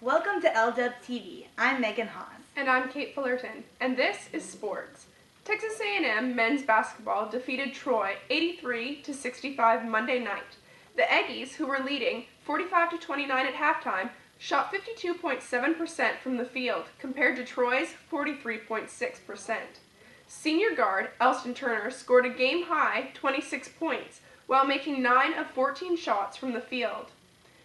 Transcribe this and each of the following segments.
Welcome to LW TV. I'm Megan Haas. And I'm Kate Fullerton, and this is sports. Texas A&M men's basketball defeated Troy 83-65 Monday night. The Aggies, who were leading 45-29 at halftime, shot 52.7% from the field compared to Troy's 43.6%. Senior guard Elston Turner scored a game-high 26 points while making 9 of 14 shots from the field,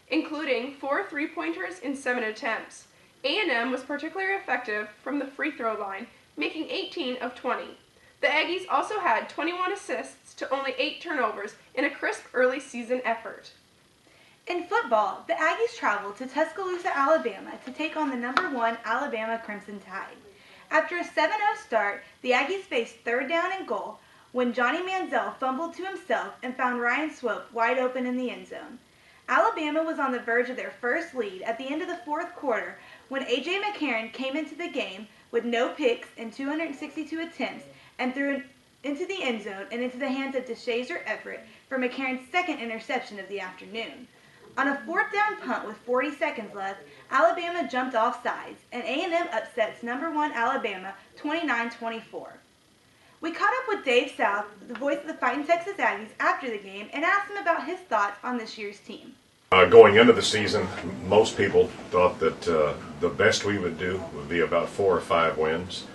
including 4 three-pointers in 7 attempts. A&M was particularly effective from the free throw line, making 18 of 20. The Aggies also had 21 assists to only 8 turnovers in a crisp early season effort. In football, the Aggies traveled to Tuscaloosa, Alabama to take on the number 1 Alabama Crimson Tide. After a 7-0 start, the Aggies faced third down and goal when Johnny Manziel fumbled to himself and found Ryan Swope wide open in the end zone. Alabama was on the verge of their first lead at the end of the fourth quarter when A.J. McCarron came into the game with no picks in 262 attempts and threw into the end zone and into the hands of DeShazer Everett for McCarron's second interception of the afternoon. On a fourth down punt with 40 seconds left, Alabama jumped off sides, and A&M upsets number 1 Alabama 29-24. We caught up with Dave South, the voice of the Fighting Texas Aggies, after the game and asked him about his thoughts on this year's team. Going into the season, most people thought that the best we would do would be about 4 or 5 wins.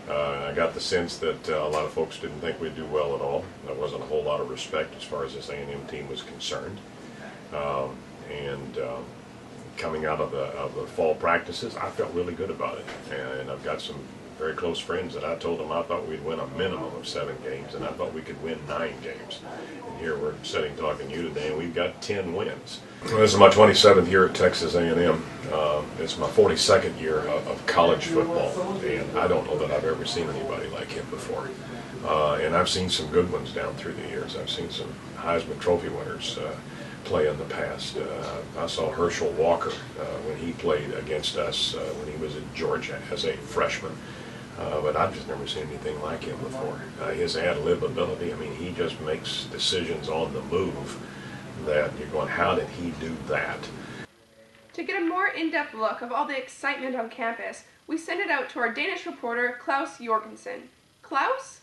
I got the sense that a lot of folks didn't think we'd do well at all. There wasn't a whole lot of respect as far as this A&M team was concerned. Coming out of the fall practices, I felt really good about it. And I've got some very close friends that I told them I thought we'd win a minimum of 7 games, and I thought we could win 9 games. And here we're sitting talking to you today, and we've got 10 wins. Well, this is my 27th year at Texas A&M. It's my 42nd year of college football, and I don't know that I've ever seen anybody like him before. And I've seen some good ones down through the years. I've seen some Heisman Trophy winners play in the past. I saw Herschel Walker when he played against us when he was at Georgia as a freshman. But I've just never seen anything like him before. His ad-lib ability, I mean, he just makes decisions on the move that you're going, how did he do that? To get a more in-depth look of all the excitement on campus, we send it out to our Danish reporter, Klaus Jorgensen. Klaus?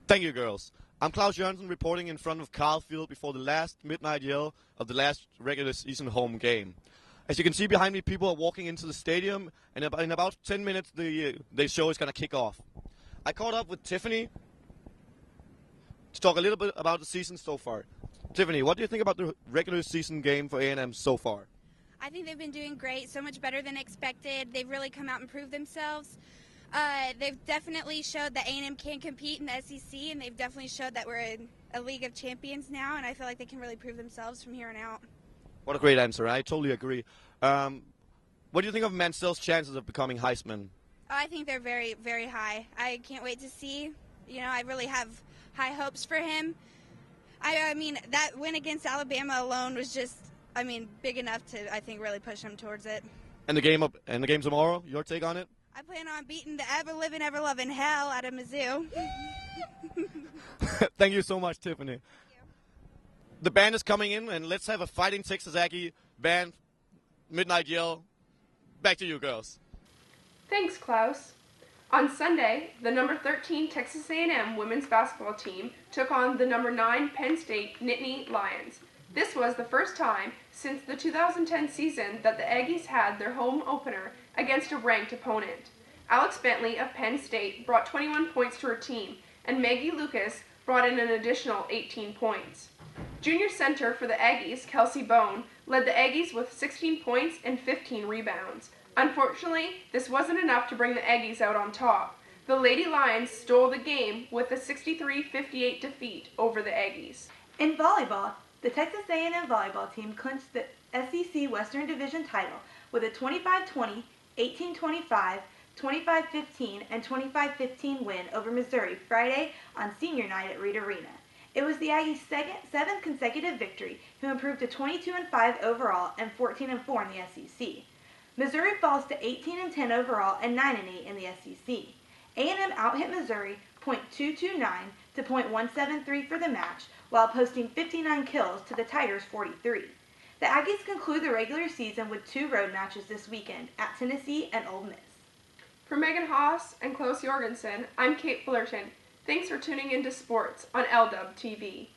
Thank you, girls. I'm Klaus Jørgensen reporting in front of Carl Field before the last midnight yell of the last regular season home game. As you can see behind me, people are walking into the stadium, and in about 10 minutes, the show is going to kick off. I caught up with Tiffany to talk a little bit about the season so far. Tiffany, what do you think about the regular season game for A&M so far? I think they've been doing great, so much better than expected. They've really come out and proved themselves. They've definitely showed that A&M can compete in the SEC, and they've definitely showed that we're in a league of champions now, and I feel like they can really prove themselves from here on out. What a great answer. I totally agree. What do you think of Manziel's chances of becoming Heisman? Oh, I think they're very, very high. I can't wait to see. You know, I really have high hopes for him. I mean, that win against Alabama alone was just, big enough to, I think, really push him towards it. And the game tomorrow, your take on it? I plan on beating the ever-living, ever-loving hell out of Mizzou. Thank you so much, Tiffany. The band is coming in, and let's have a Fighting Texas Aggie band midnight yell. Back to you, girls. Thanks, Klaus. On Sunday, the number 13 Texas A&M women's basketball team took on the number 9 Penn State Nittany Lions. This was the first time since the 2010 season that the Aggies had their home opener against a ranked opponent. Alex Bentley of Penn State brought 21 points to her team, and Maggie Lucas brought in an additional 18 points. Junior center for the Aggies, Kelsey Bone, led the Aggies with 16 points and 15 rebounds. Unfortunately, this wasn't enough to bring the Aggies out on top. The Lady Lions stole the game with a 63-58 defeat over the Aggies. In volleyball, the Texas A&M volleyball team clinched the SEC Western Division title with a 25-20, 18-25, 25-15, and 25-15 win over Missouri Friday on senior night at Reed Arena. It was the Aggies' seventh consecutive victory, who improved to 22-5 overall and 14-4 in the SEC. Missouri falls to 18-10 overall and 9-8 in the SEC. A&M out-hit Missouri .229 to .173 for the match, while posting 59 kills to the Tigers' 43. The Aggies conclude the regular season with 2 road matches this weekend at Tennessee and Ole Miss. For Megan Haas and Klaus Jorgensen, I'm Kate Fullerton. Thanks for tuning into sports on LW TV.